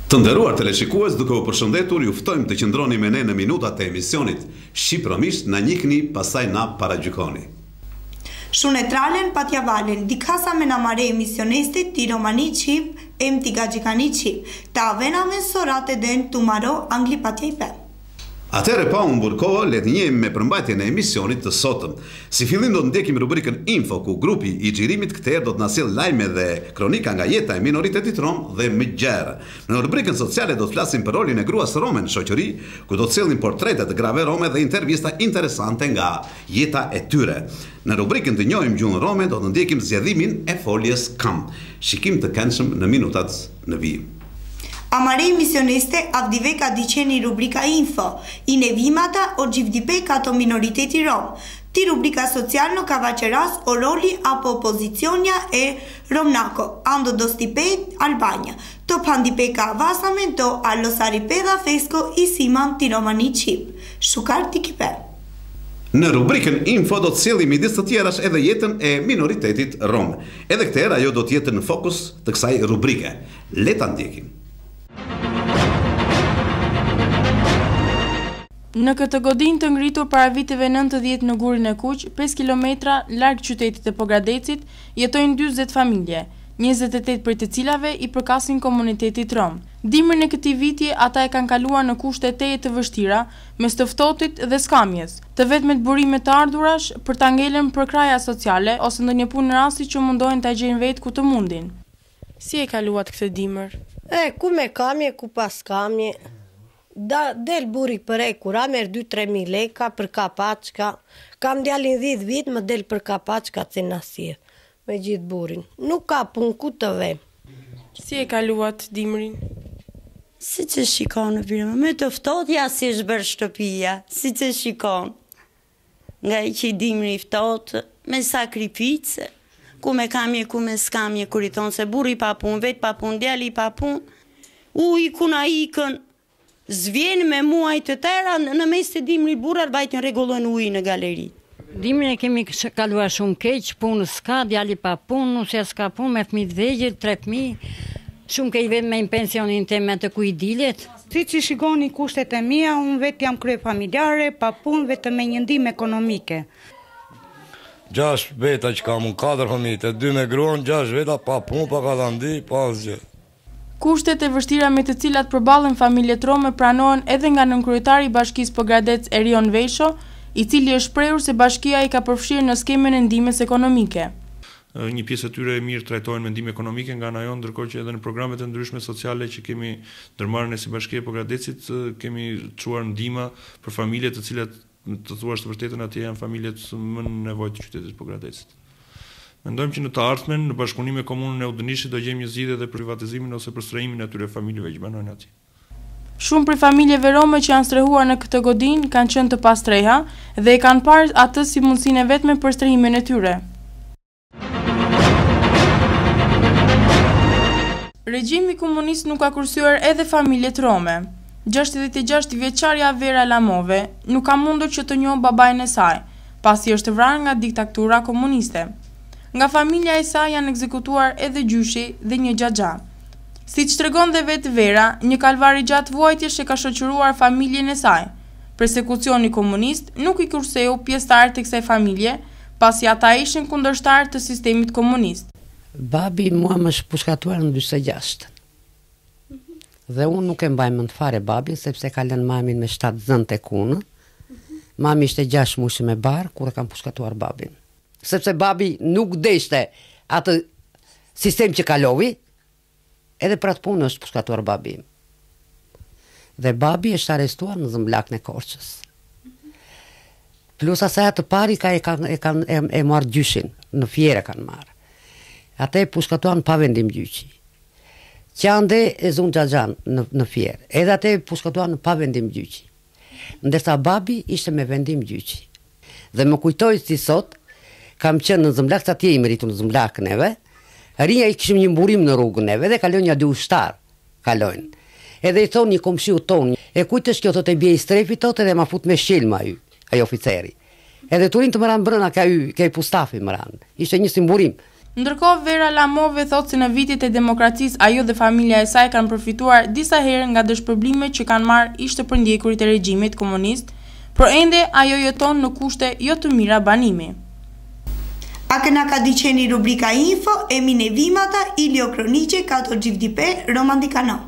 Të nderuar teleshikues, duke u përshëndetur, ju ftojmë të qëndroni me ne në minutat e emisionit Shqipëromisht, na njihni, pastaj na paragjykoni. Shunetralen patjavalen, dikasa me namare emisionistit ti romani qip, em ti gajikani qip, ta avena me sorate den tumaro angli patja i pe. Atëherë pa unë burkohë, le të njehim me përmbajtjen e emisionit të sotëm. Si fillim do të ndjekim rubrikën Info, ku grupi i xhirimit këtë herë do të na sjellë lajme dhe kronika nga jeta e minoritetit rom dhe më gjerë. Në rubrikën sociale do të flasim për rolin e gruas rome në shoqëri, ku do të sjellim portrete të grave rome dhe intervista interesante nga jeta e tyre. Në rubrikën të njohim gjuhën rome do të ndjekim zgjedhimin e foljes kam. Shikim të këndshëm në minutat në vijim. Amare emisioniste avdiveka diqeni rubrika Info, i nevimata o gjivdipeka to minoriteti rom. Ti rubrika social në kavaceras o roli apo pozicionja e romnako, ando do stiped Albania. To pandipeka avasamen to allosaripeda fesko i siman ti romani qip. Shukar ti kipe. Në rubrikën Info do të sjellim midis të tjerash edhe jetën e minoritetit rom. Edhe këtë herë ajo do të jetë në fokus të kësaj rubrike. Le ta ndjekim. Në këtë godinë të ngritur para viteve 90 në Gurin e Kuq, 5 kilometra larg qytetit të Pogradecit, jetojnë 40 familje, 28 prej të cilave i përkasin komunitetit rom. Dimrin e këtij viti ata e kanë kaluar në kushte teje të vështira, mes të ftohtit dhe skamjes, të vetmet burime të ardhurash për ta ngelën për kraja sociale ose ndonjë punë në rasti që mundohen ta gjejnë vetë ku të mundin. Si e kaluat këtë dimër? Ku me kamje, ku pas kamje. Del buri për kura, merë 2-3 leka për kapachka. Kam djalin 10 vit, më del për kapachka të nasir, me gjithë burin. Nuk ka pun ku të vem. Si e kaluat dimrin? Si që shikon në firme, me të ftotja si shbër shtëpia, si që shikon. Nga i që i dimri i ftotë, me sakrifice, ku me kamje, ku me skamje, kur i thonë se buri pa pun, vetë pa pun, djali pa pun, i kuna ikën, zvjen me muaj të tëra, në mes të dimrit burrar bajtën rregullon ujë në galeri. Dimrin e kemi kaluar shumë keq, punë s'ka, djali pa punë, nusja s'ka punë, me fëmijë të vegjël, 3 fëmijë, shumë keq vetëm me pensionin tim me të kujdilet. Si që shikoni kushtet e mia, unë vetë jam krye familjare, pa punë, vetëm me një ndihmë ekonomike. 6 veta që kam, 4 fëmijë, 2 me gruan, 6 veta pa punë, pa kalandi, pa asgjë. Kushtet e vështira me të cilat përballen familjet rome pranohen edhe nga nënkryetari i Bashkisë Pogradec Erion Vesho, i cili është shprehur se bashkia i ka përfshirë në skemën e ndihmës ekonomike. Një pjesë e tyre e mirë trajtohen me ndihmë ekonomike nga ana jonë, ndërkohë që edhe në programet e ndryshme sociale që kemi ndërmarrë ne si Bashkia e Pogradecit, kemi çuar ndihma për familje të cilat të thuash të vërtetën atje janë familjet më në nevojë të qytetit Pogradecit. Mendojmë që në të ardhmen, në bashkëpunim me komunën e Udënishit do gjejmë një zgjidhje dhe për privatizimin ose për strehimin e atyre familjeve që banojnë atje. Shumë prej familjeve rome që janë strehuar në këtë godinë kanë qenë të pastreha dhe e kanë parë atë si mundësinë e vetme për strehimin e tyre. Regjimi komunist nuk ka kursyer edhe familjet rome. 66 vjeçarja Vera Lamove nuk ka mundur që të njohë babain e saj, pasi është vrarë nga diktatura komuniste. Nga familja e saj janë ekzekutuar edhe gjyshi dhe një xhaxha. Siç tregon dhe vetë Vera, një kalvar i gjatë vuajtjesh e ka shoqëruar familjen e saj. Persekucioni komunist nuk i kurseu pjesëtarë të kësaj familje, pasi ata ishin kundërshtar të sistemit komunist. Babi mua më shpushkatuar në 46. Dhe unë nuk e mbaj mend fare babin, sepse ka lënë mamin me 7 zënë tek unë. Mami ishte 6 mushi me bar kur e kam pushkatuar babin. Sepse babi nuk deshte atë sistem që kalovi, edhe për atë punë është pushkatuar babi. Dhe babi është arrestuar në Zëmblakën e Korçës. Plus asaj atë pari e marrë gjyshin, në Fiere kanë marrë. Ate e pushkatuar në pa vendim gjyqi. Qande e zunë xhaxhan në Fiere, edhe ate e pushkatuar në pa vendim gjyqi. Ndërsa babi ishte me vendim gjyqi. Dhe më kujtoj si sot, kam qenë në Zëmblak, sa tje i meritu në Zëmblak neve, rinja i kishim një mburim në rrugën neve dhe kalojnë një 2 ushtar, kalojnë. Edhe i thonë një komshiu tonë, e kujtë është kjo të bje i strefi totë edhe ma fut me shilma ju, ajo oficeri. Edhe turin të mëran brëna ka i pustafi mëran, ishte një simburim. Ndërkohë, Vera Lamove thotë se në vitet e demokracisë ajo dhe familja e saj kanë përfituar disa herë nga dëshpërblimet që kanë marrë ish të përndjekurit e regjimit komunist, por ende ajo jeton në kushte jo të mira banimi. Akë na ka diqeni rubrika Info, Emine Vimata, Ilio Kroniqe, Kato Gjivdipe, Romandikano.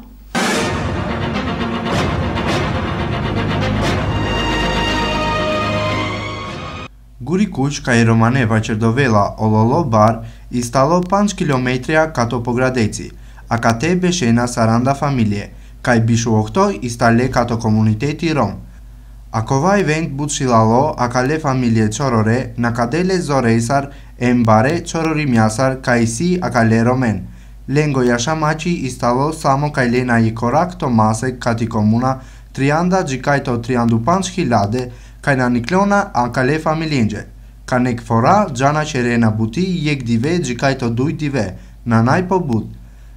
Guri kuq ka i Romaneva Qerdovela Ololo Bar instalo 5 kilometrja kato pogradeci, a ka te beshena saranda familje, ka i bishu okto instale kato komuniteti rom. A kovaj vend but shilalo a ka le familje qorore na ka dele zorejsar e mbare qorori mjasar ka i si a ka le romen. Lengo Yashamachi instalo samo ka i le na i korak to mase kati komuna 30 gjikajto 35.000 ka na niklona a ka le familjenje. Ka nek fora gjana që rena buti jek dive gjikajto duj dive, na naj po but.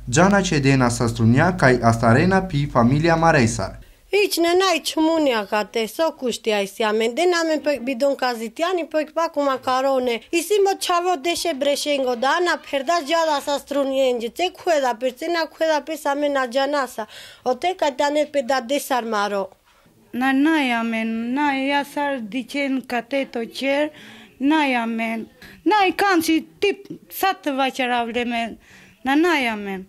Gjana që dena sastrunja ka i astarena pi familja marejsar. Iq në naj qëmunja ka te, so kushtja i siamen, dhe namen për bidon kazitjani për këpaku makarone, i si më qavo deshe breshengo, da ana perda gjada sa strunjenjë, te kueda për cena kueda për sa me na gjanasa, o te ka tane për da desar maro. Na amen, na jasar diqen ka te to qerë, na amen, na i kanë që tip sa të vaqeravle me, na amen.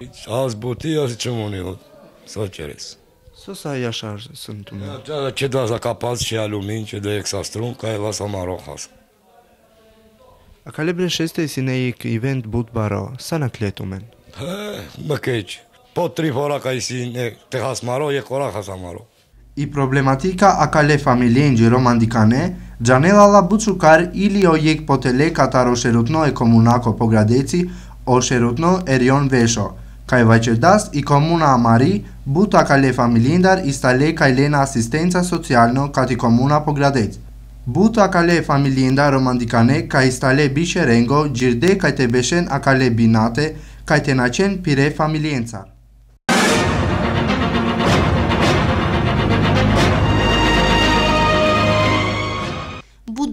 As buti, as qëmuni, sa qeres. So sa jashar sunt të me? Që da za ka pas që alumin, që dhe eksastrun, ka e vasa maro khas. A ka le bresheste si ne i vend but baro, sa në kletu men? Më keq, po 3 fora ka i si ne të khas maro, je kora khasa maro. I problematika a ka le familjen gjë romandikane, Gjanela la buçukar ili o jek potele katar o sherutno e komunako pogradeci o sherutno e rion vesho. Ka i vajqerdas i komuna Amari, buta ka le familjindar istale ka i lena asistenca socialno kati komuna pogradeci. Buta ka le familjindar romandikane ka istale bishe rengo gjirde ka te beshen a ka le binate ka te naqen pire familjenca.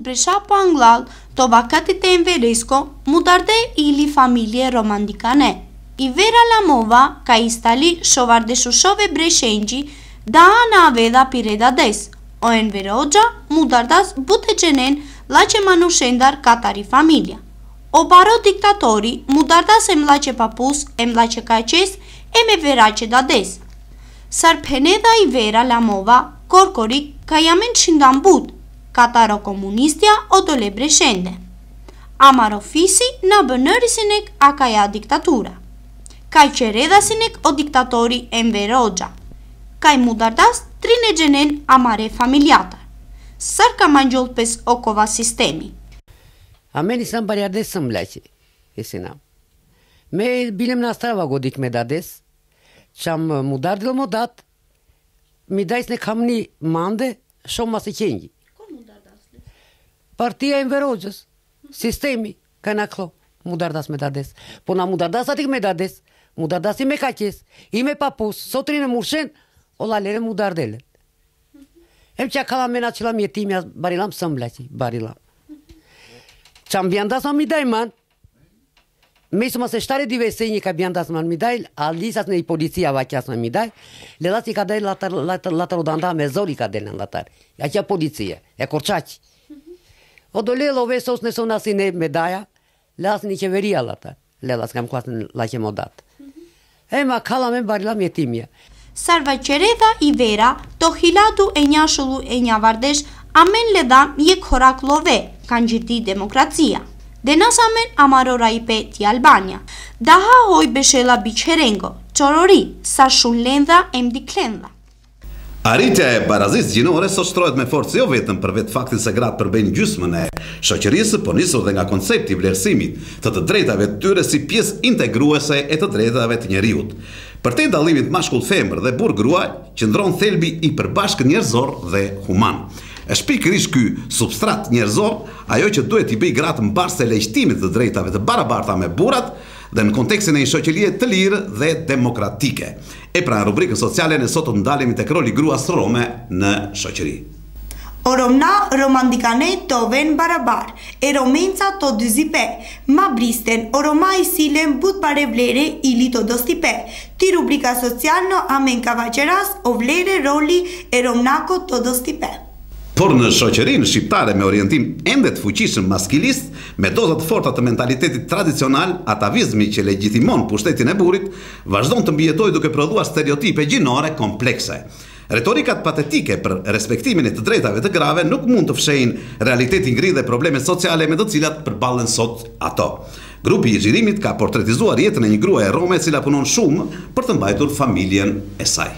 Bresha po anglal, to bakatit e Enveresko, mudarde ili familje romandikane. I Vera Lamova ka istali shovardeshushove breshenji da ana aveda pireda des. O Enveroja mudardas bute gjenen lache manushendar katari familja. O baro diktatori mudardas e mlache papus, e mlache kaches, e me verache da des. Sarpeneda i Vera Lamova, korkorik ka jamen shindan but, Kataro komunistja o dole breshende. Amaro fisi na bënërisinek a kaja diktatura. Kaj qeredasinek o diktatori Enver Hoxha. Kaj mudardas trine gjenen amare familjatar. Sar ka mangjol pes okova sistemi. Amen isam barjades sëm leqi, isinam. Me bilem në astrava godik me dades, qam mudardil modat, mi dajs ne kam një mande, shumë mas e qenji. Partia Enver Hoxhës, sistemi, ka na klo, mudardas me dades. Po na mudardas atik me dades, mudardas i me kaqes, i me papus, sotrin e murshen, o lalere mudardele. Em që kala mena qëlam jetimja, barilam sëmbleqi, barilam. Qam bjandas ma mi dajman, me isu mas e shtare dive senji ka bjandas ma mi daj, a lisas në i policia vaqjas ma mi daj, ledas i ka daj latar udanda me zor i ka daj në latar. Ja që policia, e korqaqi. O do le love sos në sona si ne medaja, ledas një qeveria latar, ledas kam klasën laqe modat. E ma kala me barilam jetimja. Sarva qereda i Vera, to hilatu e nja shullu e nja vardesh, amen ledan je korak love, kanë gjithi demokracia. Dhe nas amen amarora i pe ti Albania. Daha hoj beshela biqerengo, qorori, sa shun lendha e mdi klendha. Arritja e barazisë gjinore sot shtrohet me forcë jo vetëm për vetë faktin se gratë përbëjnë gjysmën e shoqërisë, po nisur dhe nga koncepti i vlerësimit të drejtave të tyre si pjesë integruese e të drejtave të njeriut. Për te dallimit mashkull-femër dhe burr-grua qëndron thelbi i përbashkët njerëzor dhe human. Është pikërisht ky substrat njerëzor ajo që duhet i bëj gratë mbarë se legjtimit të drejtave të barabarta me burrat dhe në kontekstin e një shoqërie të lirë dhe demokratike. E pra në rubrikën sociale ne sot të ndalemi tek roli gruas rome në shoqëri. Oromna romandicane toven barabar, eromența to duzipe, ma bristen oromai silen but barevlere ili to dostipe, ti rubrica socialno amen cavaceras ovlere roli eromnaco to dostipe. Por në shoqërinë shqiptare me orientim ende të fuqishëm maskilist, me doza të forta të mentalitetit tradicional, atavizmi që legjitimon pushtetin e burrit, vazhdon të mbijetojë duke prodhuar stereotipe gjinore komplekse. Retorikat patetike për respektimin e të drejtave të grave nuk mund të fshehin realitetin ngri dhe problemet sociale me të cilat përballen sot ato. Grupi i xhirimit ka portretizuar jetën e një gruaje rome e cila punon shumë për të mbajtur familjen e saj.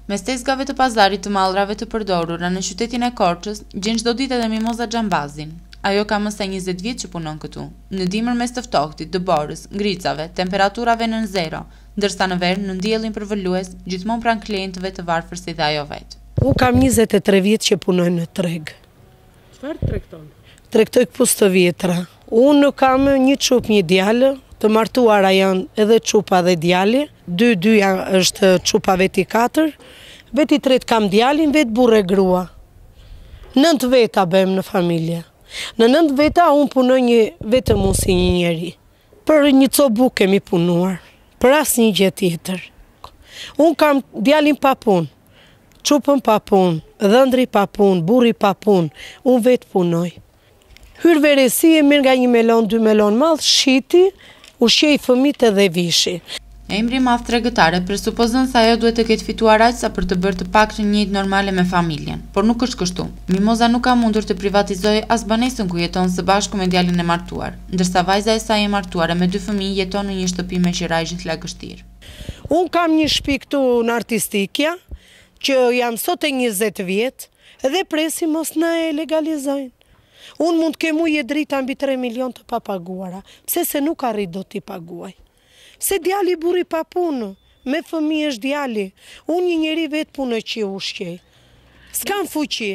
Mes tezgave të pazarit të mallrave të përdorura në qytetin e Korçës, gjen çdo ditë edhe Mimoza Xhambazin. Ajo ka më se 20 vjet që punon këtu. Në dimër mes të ftohtit, dëborës, ngricave, temperaturave nën zero, ndërsa në verë në ndjellin përvolues, gjithmonë pranë klientëve të varfër si dhe ajo vetë. Unë kam 23 vjet që punoj në treg. Çfarë tregton? Tregtoj këpucë të vjetra. Unë kam një çup, një djalë, të martuara janë edhe çupa dhe djali, dy është çupa veti 4, veti 3 kam djalin, vet burrë grua. 9 veta bëjmë në familje. Në 9 veta unë punoj vetëm unë si një njeri. Për një cobuk kemi punuar, për asnjë gjë tjetër. Unë kam djalin pa punë, çupën pa punë, dhëndri pa punë, burri pa punë, unë vetë punoj. Hyrë veresi e mirë nga 1 melon, 2 melon madh, shiti, ushqej fëmijët edhe vishi. Emri madh tregëtare presupozon se ajo duhet të ketë fituar aq sa për të bërë të paktën një jetë normale me familjen, por nuk është kështu. Mimoza nuk ka mundur të privatizojë as banesën ku jeton së bashku me djalin e martuar, ndërsa vajza e saj e martuar me 2 fëmijë jeton në një shtëpi me qiraj gjithlagështir. Unë kam një shtëpi këtu në Artistikja, që jam sot e 20 vjet, dhe presi mos na e legalizojnë. Unë mund të kem ujë drita mbi 3 milion të papaguara, pse se nuk arrit do t'i paguaj. Se djali burri pa punë, me fëmijë është djali, unë një njeri vetë punoj që ushqej. S'kam fuqi.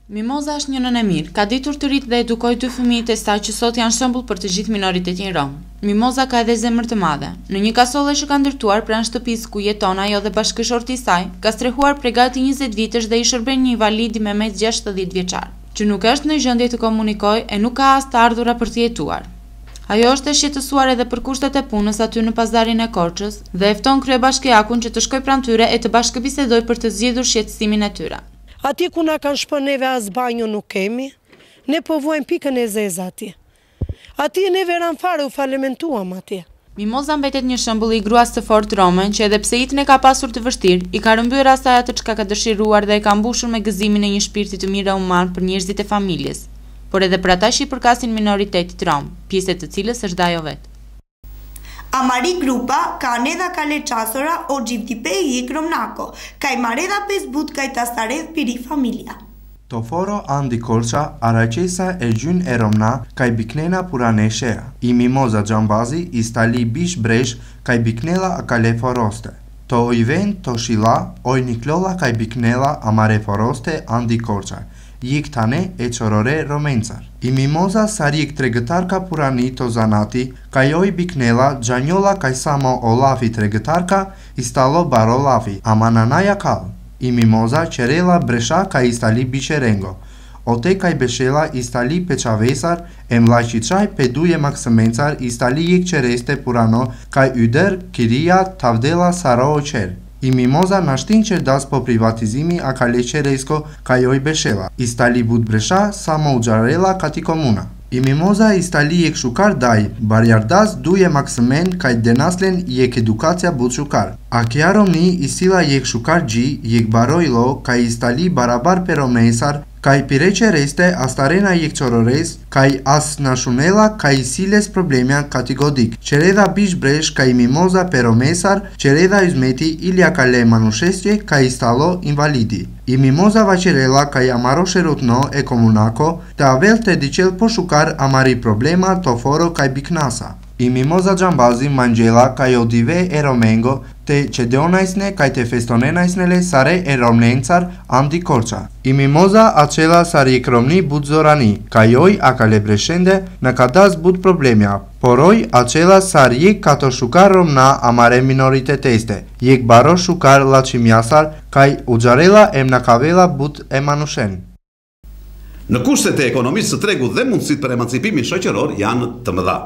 Mimoza është një nënë e mirë, ka ditur të rritë dhe edukoj 2 fëmijët e saj që sot janë shembull për të gjithë minoritetin rom. Mimoza ka edhe zemër të madhe. Në një kasolle që ka ndërtuar pranë shtëpisë ku jeton ajo dhe bashkëshorti i saj, ka strehuar prej gati 20 vitesh dhe i shërben një invalidi me mes 60 vjeçar, që nuk është në gjendje të komunikojë e nuk ka as të ardhura për të jetuar. Ajo është e shqetësuar edhe për kushtet e punës aty në pazarin e Korçës dhe e fton kryebashkiakun që të shkojë pranë tyre e të bashkëbisedojë për të zgjedhur shqetësimin e tyre. Atje ku na kanë shpën neve as banjo nuk kemi, ne po vuajmë pikën e zezë atje. Atje neve ran fare u falementuam atje. Mimoza mbetet një shembull i gruas së fortë rome që edhe pse jetën e ka pasur të vështirë, i ka rëmbyer asaj atë çka ka dëshiruar dhe e ka mbushur me gëzimin e një shpirti të mirë human për njerëzit e familjes, por edhe për ata që i përkasin minoritetit rom, pjesë të cilës është ajo vetë. Amari grupa ka anedha kale qasora o gjivtipe i kromnako, ka i maredha pes but ka i tastaredh piri familia. Toforo Andi Korça, araqesa e gjyn e romna, ka i biknena purane shea. I Mimoza Xhambazi, i stali bish bresh, ka i biknela a kale foroste. To ojven, to shila, oj niklola ka i biknela amare foroste Andi Korça. Jik tane e qorore romencar. I Mimoza sarik tregëtarka purani to zanati, ka joj biknela gjanjola ka i samo olafi tregëtarka, i stalo baro lafi, amananaja kal. I Mimoza qerela bresha ka i stali biqerengo. Ote ka i beshela i stali peçavesar, e mlaqi qaj pe duje maksëmencar i stali jik qereste purano ka i yder kiria tavdela saro qer. I Mimoza nashtin qerdas po privatizimi a kale qeresko ka joj beshela. I stali but bresha sa mo ujarela kati komuna. I Mimoza i stali jek shukar daj, barjardas duje maksëmen ka i denaslen jek edukacja but shukar. A kjaromni i sila jek shukar gji, jek baroj lo ka i stali barabar peromesar, ka i pireqe reste astarena jek qorores, ka i as nashunela ka i siles problemja katigodik. Qeredha bish bresh ka i Mimoza peromesar, qeredha izmeti ilja kale manushesqe ka i stalo invalidi. I Mimoza vaqerela ka i amaro sherutno e komunako, te avel te diqel po shukar amari problema toforo ka i biknasa. I Mimoza Xhambazi Mangjela ka i odive e romengo, te qedeonajsne ka i te festonenajsnele sare e romnencar Andi Korça. I Mimoza acela sari i kromni but zorani, ka joj a kale breshende në kadas but problemja, poroj acela sari jek kato shukar romna amare minoriteteste, jek baro shukar lachimjasar, ka i ujarela em në kavela but e manushen. Në kushtet e ekonomisë së tregut dhe mundësit për emancipimin shoqëror janë të mëdha.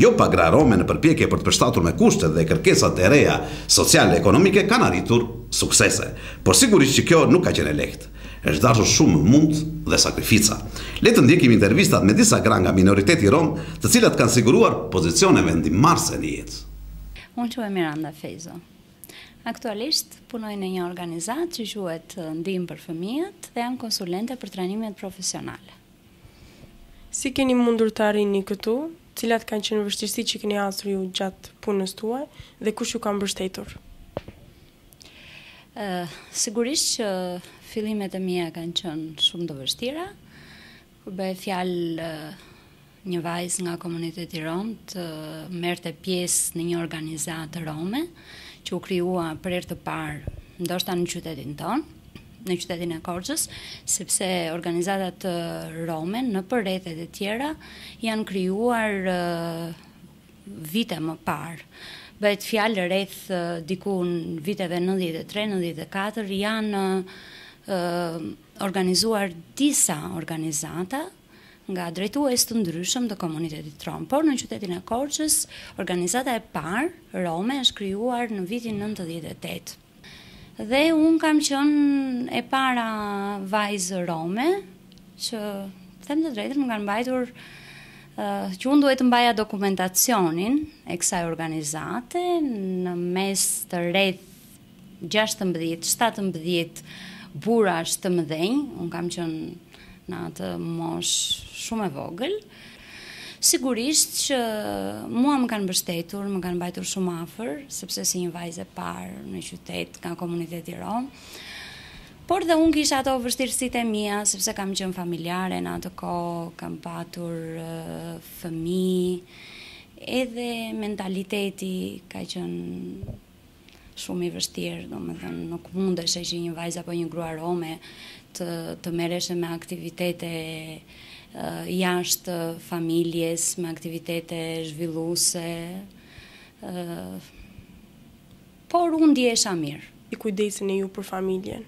Jo pagra Rome në përpjekje për të përshtatur me kushtet dhe kërkesat e reja sociale e ekonomike kanë arritur suksese, por sigurisht që kjo nuk ka qenë lehtë. Është dashur shumë mund dhe sakrifica. Le të ndjekim intervistat me disa gra nga minoriteti rom, të cilat kanë siguruar pozicione vendimmarrëse në jetë. Unë quhem Miranda Fejzo. Aktualisht punoj në një organizatë që quhet Ndihmë për Fëmijët dhe jam konsulente për trajnimet profesionale. Si keni mundur të arrini këtu? Cilat kanë qenë vështirësitë që keni hasur ju gjatë punës tuaj dhe kush ju ka mbështetur? Sigurisht që fillimet e mia kanë qenë shumë të vështira. Kur bëhet fjalë një vajzë nga komuniteti rom të merrte pjesë në një organizatë rome që u krijua për herë të parë, ndoshta në qytetin tonë, në qytetin e Korçës, sepse organizatat rome në përrethet e tjera janë krijuar vite më parë. Bëhet fjalë rreth diku në viteve 93-94 janë organizuar disa organizata nga drejtues të ndryshëm të komunitetit rom, por në qytetin e Korçës organizata e parë rome është krijuar në vitin 98. Dhe unë kam qenë e para vajzë rome që, them të drejtën, më kanë mbajtur që unë duhet të mbaja dokumentacionin e kësaj organizate në mes të rreth 16-17 burrash të mëdhenj. Unë kam qenë në atë mosh shumë e vogël. Sigurisht që mua më kanë mbështetur, më kanë mbajtur shumë afër, sepse si një vajzë e parë në qytet nga komuniteti rom. Por dhe unë kisha ato vështirësitë e mia, sepse kam qenë familjare në atë kohë, kam patur fëmijë, edhe mentaliteti ka qenë shumë i vështirë, domethënë nuk mundesh që një vajzë apo një grua rome të merreshe me aktivitete jashtë familjes, me aktivitete zhvilluese, por unë ndjesha mirë. I kujdeseni ju për familjen?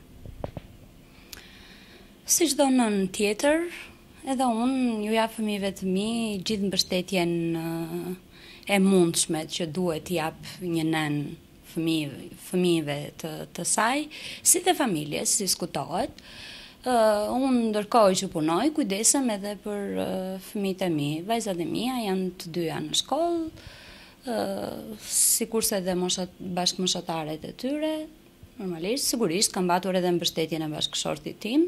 Si çdo nën tjetër, edhe unë ju jap fëmijëve të mi gjithë mbështetjen e mundshme që duhet jap një nën fëmijëve të saj, si dhe familjes, si diskutohet. Unë ndërkohë që punoj, kujdesem edhe për fëmijët e mi. Vajzat e mia janë të dyja në shkollë, sikurse edhe bashkëmoshataret e tyre, normalisht, sigurisht kam patur edhe mbështetjen e bashkëshortit tim.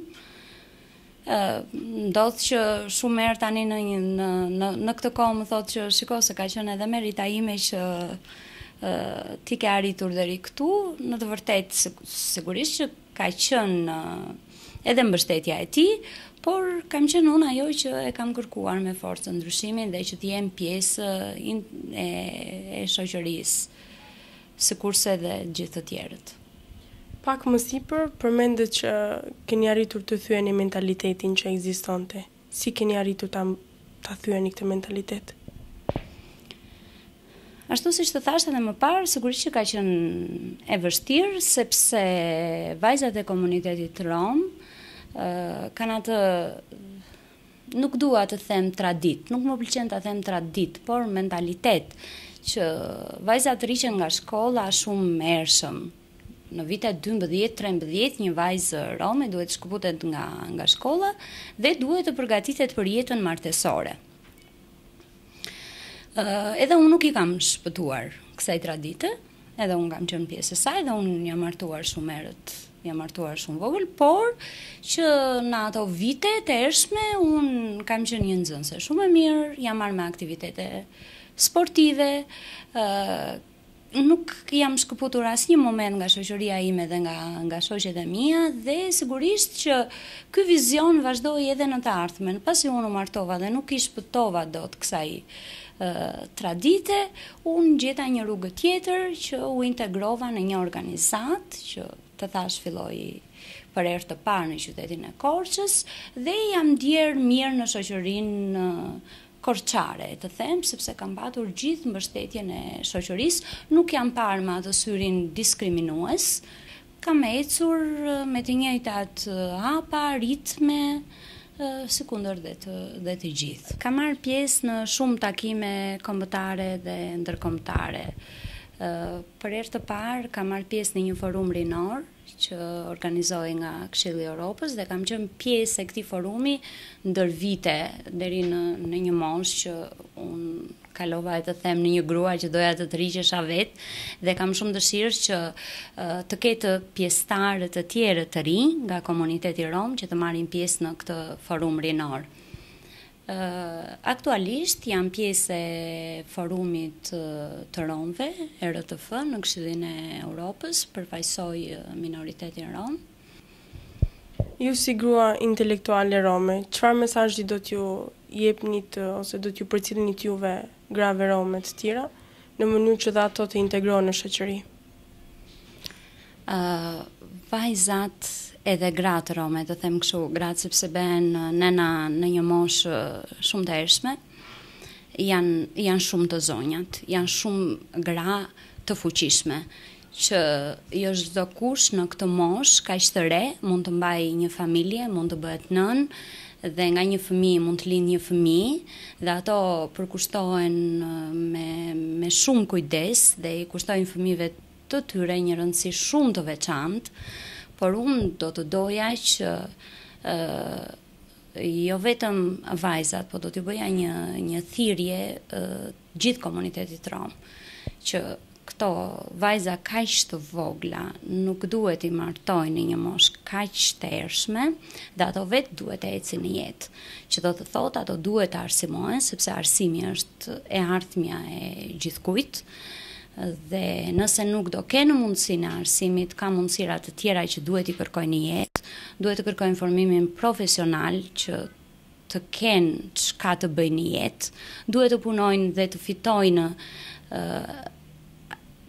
Ndodh që shumë herë tani në këtë kohë më thotë që shiko se ka qenë edhe merita ime që ti ke arritur deri këtu. Në të vërtetë sigurisht që ka qenë edhe mbështetja e tij, por kam qenë unë ajo që e kam kërkuar me forcë ndryshimin dhe që të jem pjesë e shoqërisë, sikurse dhe gjithë të tjerët. Pak më sipër, përmendet që keni arritur të thyeni mentalitetin që ekzistonte. Si keni arritur ta thyeni këtë mentalitet? Ashtu siç të thash edhe më parë, sigurisht që ka qenë e vështirë, sepse vajzat e komunitetit rom kanë atë, nuk dua të them tradit, nuk më pëlqen ta them tradit, por mentalitet që vajzat rriqen nga shkolla shumë mërshëm. Në vitet 12-13 një vajzë rome duhet të shkëputet nga shkolla dhe duhet të përgatitet për jetën martesore. Edhe unë nuk i kam shpëtuar kësaj tradite, edhe unë kam qenë pjesë e saj dhe unë jam martuar shumë herët, jam martuar shumë vogël, por që në ato vite të ershme unë kam qenë një nxënëse shumë e mirë, jam marrë me aktivitete sportive, nuk jam shkëputur asnjë moment nga shoqëria ime dhe nga shoqet e mia dhe sigurisht që ky vizion vazhdoi edhe në të ardhmen. Pasi unë u martova dhe nuk i shpëtova dot kësaj tradite, unë gjeta një rrugë tjetër që u integrova në një organizat që të thash filloi për herë të parë në qytetin e Korçës dhe jam ndjer mirë në shoqërinë korçare, të them, sepse kam patur gjithë mbështetjen e shoqërisë, nuk jam parë me atë syrin diskriminues, kam ecur me të njëjtat hapa, ritme, si kundër dhe të gjithë. Kam marrë pjesë në shumë takime kombëtare dhe ndërkombëtare. Për herë të parë kam marrë pjesë në një forum rinor që organizohej nga Këshilli i Evropës dhe kam qenë pjesë e këtij forumi ndër vite deri në një moshë që unë kalova e të them në një grua që doja të rriqesha vetë dhe kam shumë dëshirë që të ketë pjesëtarë të tjerë të rinj nga komuniteti rom që të marrin pjesë në këtë forum rinor. Aktualisht jam pjesë e forumit të romëve, RTF, në Këshillin e Europës, përfaqësoj minoritetin rom. Ju si grua intelektuale rome, çfarë mesazhi do t'ju jepnit ose do t'ju përcjellinit juve grave rome të tjera në mënyrë që dhe ato të integrohen në shoqëri? Vajzat edhe gratë rome, të them kështu, gratë sepse behen nëna në një moshë shumë të ershme, janë shumë të zonjat, janë shumë gra të fuqishme, që jo çdo kush në këtë moshë kaq të re mund të mbajë një familje, mund të bëhet nën, dhe nga një fëmijë mund të lindë një fëmijë, dhe ato përkushtohen me shumë kujdes dhe i kushtojnë fëmijëve të tyre një rëndësi shumë të veçantë, por unë do të doja që jo vetëm vajzat, po do t'ju bëja një thirrje gjithë komunitetit rom, që këto vajza kaq të vogla nuk duhet i martojnë në një moshë kaq të ershme dhe ato vetë duhet të ecin në jetë. Që do të thotë ato duhet të arsimohen sepse arsimi është e ardhmja e gjithkujt. Dhe nëse nuk do kenë mundësinë e arsimit, ka mundësira të tjera që duhet i kërkojnë në jetë, duhet të kërkojnë formimin profesional që të kenë çka të bëjnë në jetë, duhet të punojnë dhe të fitojnë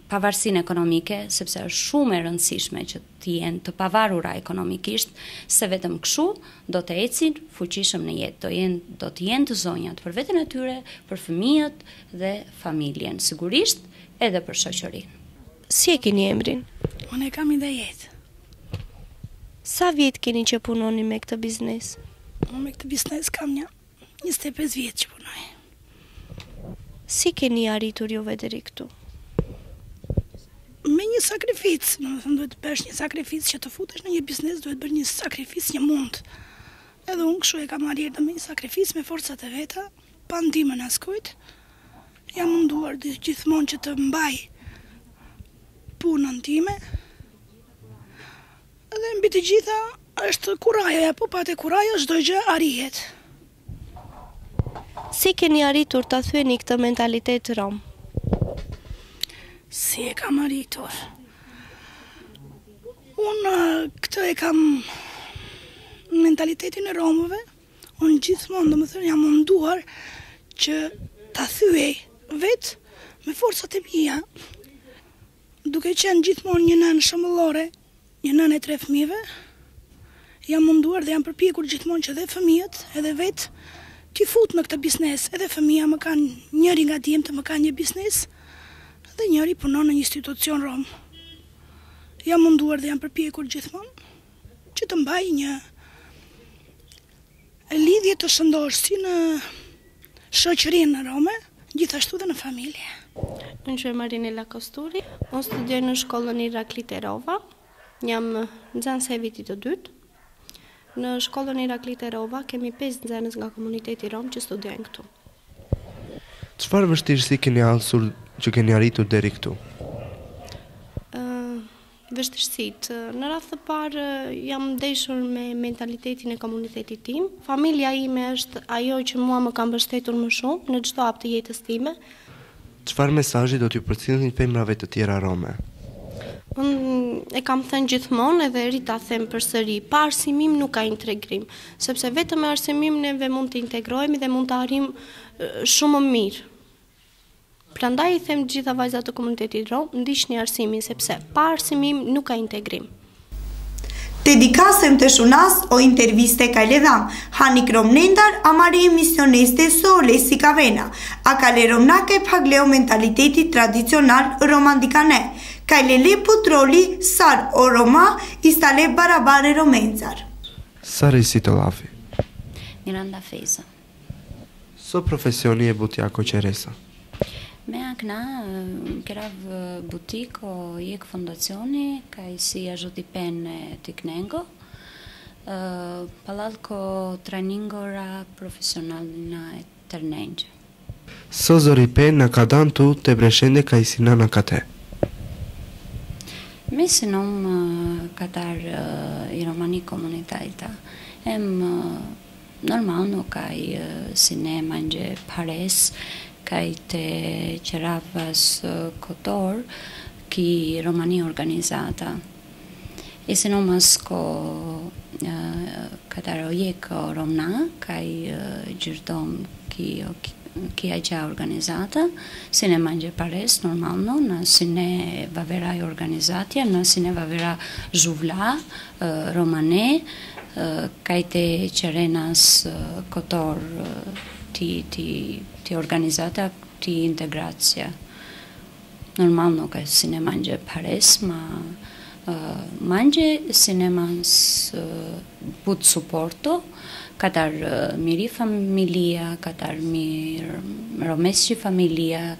pavarësinë ekonomike, sepse është shumë e rëndësishme që të jenë të pavarura ekonomikisht, se vetëm kështu do të ecin fuqishëm në jetë, do të jenë të zonjat për veten e tyre, për fëmijët dhe familjen, sigurisht edhe për shoqërinë. Si e keni emrin? Unë e kam ide jetë. Sa vjet keni që punoni me këtë biznes? Unë me këtë biznes kam 25 vjet që punoj. Si keni arritur juve deri këtu? Me një sakrificë, duhet të bësh një sakrificë që të futesh në një biznes, duhet bërë një sakrificë, një mund. Edhe unë kështu e kam arritur me një sakrificë me forcat e veta, pa ndihmën askujt. Jam munduar gjithmonë që të mbaj punën time. Edhe mbi të gjitha është kuraja, po pa te kuraja çdo gjë arrihet. Si keni arritur ta thyeni këtë mentalitet rom? Si e kam arritur? Unë këtë e kam mentalitetin e romëve, unë gjithmonë domethënë jam munduar që ta thyej vetë me forcat e mia, duke qenë gjithmonë një nënë shëmbullore, një nënë e 3 fëmijëve, jam munduar dhe jam përpjekur gjithmonë që edhe fëmijët, edhe vetë t'i fut në këtë biznes, edhe fëmija më kanë njëri nga djemtë më kanë një biznes, dhe njëri punon në një institucion rom. Jam munduar dhe jam përpjekur gjithmonë që të mbaj një lidhje të shëndosh si në shoqërinë rome, gjithashtu dhe në familje. Unë që Marinela Kosturi, unë studioj në shkollën Irakli Terova, jam nxënëse e vitit të 2. Në shkollën Irakli Terova kemi 5 nxënës nga komuniteti rom që studiojnë këtu. Çfarë vështirësi keni hasur që keni arritur deri këtu? Vështirësitë. Në radhë të parë jam ndeshur me mentalitetin e komunitetit tim. Familja ime është ajo që mua më ka mbështetur më shumë në çdo hap të jetës time. Çfarë mesazhi do t'ju përcjellni femrave të tjera rome? Unë e kam thënë gjithmonë edhe rita them përsëri, pa arsimim nuk ka integrim, sepse vetëm me arsimim neve mund të integrohemi dhe mund të arrim shumë më mirë. Prandaj i them gjitha vajzat të komunitetit rom, ndiqni arsimin sepse pa arsimim nuk ka integrim. Dedicasem të shunas o interviste ka ledham, Hanik Romnendar amare emisioniste sole si kavena, a kale romnake pagleo mentalitetit tradicional romandikane, ka lele putroli sar o roma istale barabare romenzar. Sari si të lafi. Miranda Feza. So profesioni e buti ako qeresa? Me akna kerav butik o jek fondacioni kaj si ajudipen të knengo, palalko treningora profesionalna e tërnengjë. So zoripen na kadan tu te breshende kaj sina na kate? Me sinom katar i romani komunitajta. Normalno kaj sine mangje pares kaj te qeravas kotor ki romani organizata. E sinom asko katar ojek romna kaj gjyrdom ki agja organizata, sine mangje pares normalno, na sine vavera i organizatja, na sine vavera zhuvla, romane, kaj te qerenas kotor ti organizata, ti integracija. Normalno kaj sine mangje pares, ma mangje sinemans bud supporto, katar miri familia, katar romesqi familia,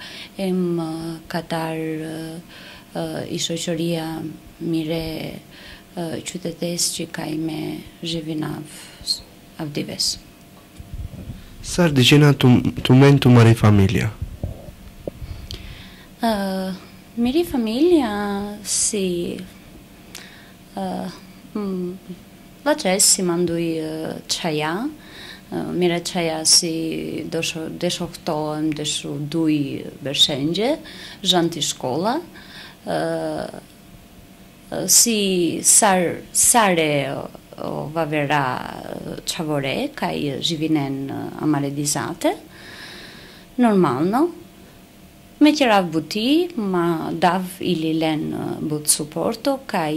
katar i shoqëria mire qytetesqi kaj me zhivinav avdives. Sar dicena tu men tu mari familia? Miri familia si Laçes si manduj qaja, mire qaja si deshohtohem, deshu duj bërshengje, zhanti shkolla, si sare o vavera qavore, kaj zhivinen amaredizate, normalno, me qerav buti, ma dav ili len but supporto, kaj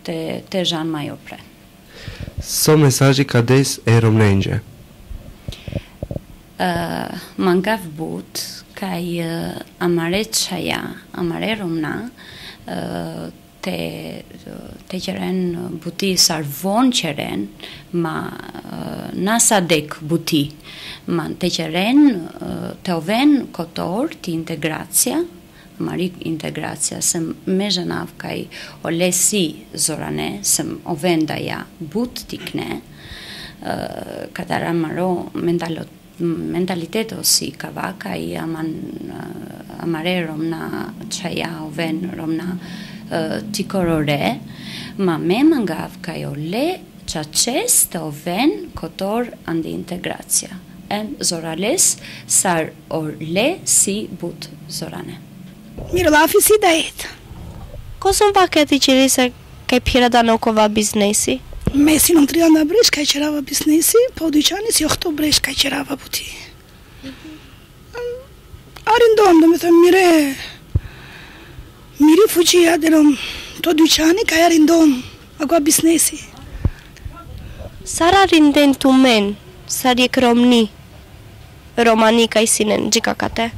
te zhan ma jo pre. So mesazhi kades e romnengje? Mangav but, kaj amare qaja, amare romna, te qeren buti sarvon qeren, ma nasa dek buti, ma te qeren te oven kotor ti integracija, mari integracija, sem me zhenav kaj o lesi zorane, sem ovendaja but tikne, katar amaro mentaliteto si kava, kaj amare romna qaja oven romna tikorore, ma me mangav kaj o le qaqes të oven kotor andi integracija. Zorales sar or le si but zorane. Mirolafi si dajet. Ko sunt paketi qerisa kaj pjera da nokova biznesi? Mesi non trianda bresh kaj qerava biznesi, po dyqani si 8 bresh kaj qerava buti. Arindom, do me thëmë miri fuqia delom to dyqani kaj arindom akua biznesi. Sara rinden tu men, sar je kromni, romani kaj sinen gjika kate?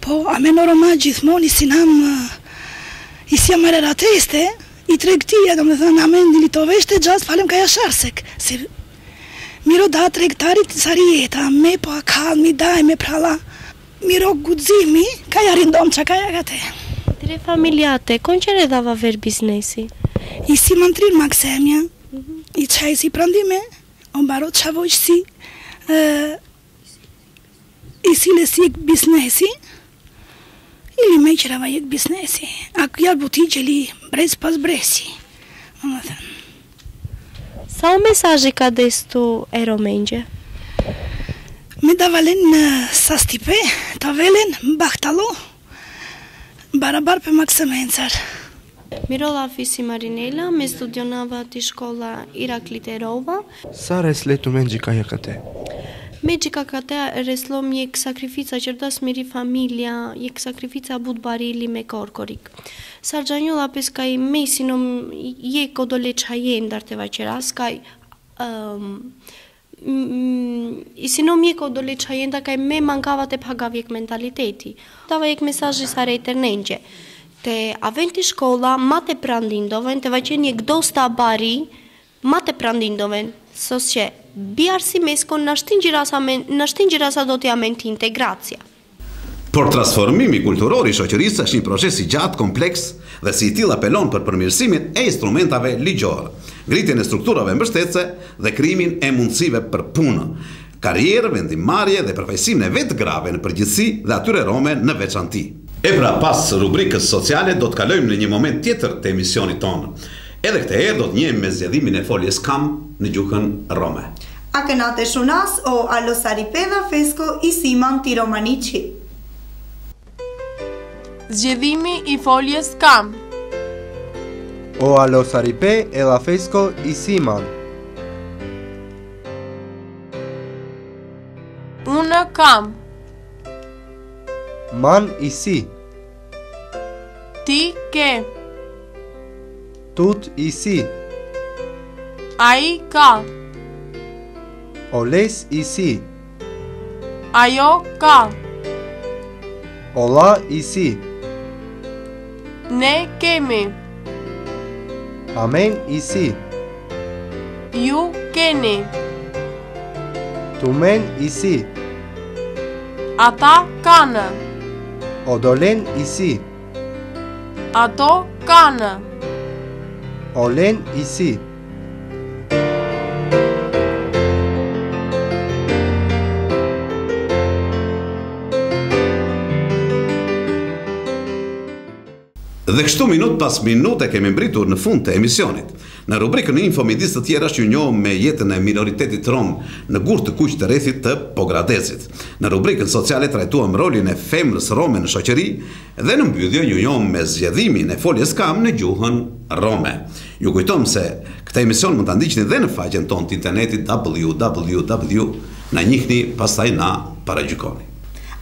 Po, a me në Roma gjithmoni si nam i si amare rateste, i tregtia, do me thënë, a me ndili to veshte gjast falem ka jasharsek, se miro da tregtarit sari jeta, me po a kalmi daj me prala, miro gudzimi, ka jarindom qa ka jagate. Tre familjate, kon qere dava ver biznesi? I si mantrin maksemja, i qaj si prandime, o baro qavoj si, i si lesik biznesi, ili me qërava jek biznesi, ako jar buti qeli brez pas brezi, më thënë. Sa o mesajë ka destu e romengje? Me da valen sa stipe, ta velen bahtalo, barabar për maksemencar. Mirola Fisi Marinela, me studionava ti shkolla Irakliterova. Sa resle tu menji ka jakate? Megjika kate reslom jek sakrifica qërdas miri familia, jek sakrifica but barili me korkorik. Sargjanjola pes kaj mesinom jek odole qajen dar te vaqeras, kaj isinom jek odole qajen da kaj me mankava te pagav jek mentaliteti. Dava jek mesazhi sa rejter nenqe. Te aventi shkolla, ma te prandindoven, te vaqen jek dosta bari, ma te prandindoven, sos që biarsimesco në shtin gjirasa do të jamenti integracja. Por transformimi kulturor i shoqërisë është një proces i gjatë, kompleks dhe si i tillë apelon për përmirësimin e instrumentave ligjore, ngritjen e strukturave mbështetëse dhe krijimin e mundësive për punë, karrierë, vendimmarrje dhe përfaqësimin e vetë grave në përgjithësi dhe atyre rome në veçanti. E pra pas rubrikës sociale do të kalojmë në një moment tjetër të emisionit tonë. Edhe këtë herë do të njehim me zgjedhimin e foljes kam në gjuhën rome. A kënate shunas o alo saripedha fesko i siman ti romanici. Zgjedhimi i foljes kam. O alo saripe e la fesko i siman. Unë kam. Man i si. Ti ke. Tut i si. Ai ka. Oles i si. Ajo ka. Ola i si. Ne kemi. Amen i si. Ju keni. Tumen i si. Ata kanë. Odolen i si. Ato kanë. Olen i si. Dhe kështu minut pas minute kemi mbritur në fund të emisionit. Në rubrikën info midis të tjera që ju njohëm me jetën e minoritetit rom në gurë të kuq të rrethit të Pogradecit. Në rubrikën sociale trajtuam rolin e femrës rome në shoqëri dhe në mbyllje ju njohëm me zgjedhimin e foljes kam në gjuhën rome. Ju kujtom se këtë emision mund ta ndiqni dhe në faqen tonë të internetit www. Na njihni, pastaj na paragjykoni.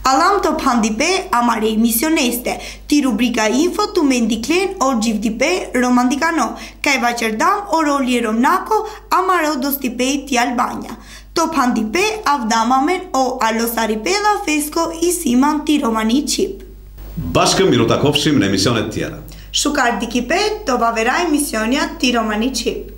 Alam të pandipe amare emisioneste, ti rubrika info të me ndiklen o gjivdipe romandikano, ka e vaqerdam o roli romnako amaro dostipe ti Albania. To pandipe avdamamen o alosaripe la fesko i siman ti romani qip. Bashkë miru takofshim në emisionet tjera. Shukar dikipe, to bavera emisionja ti romani qip.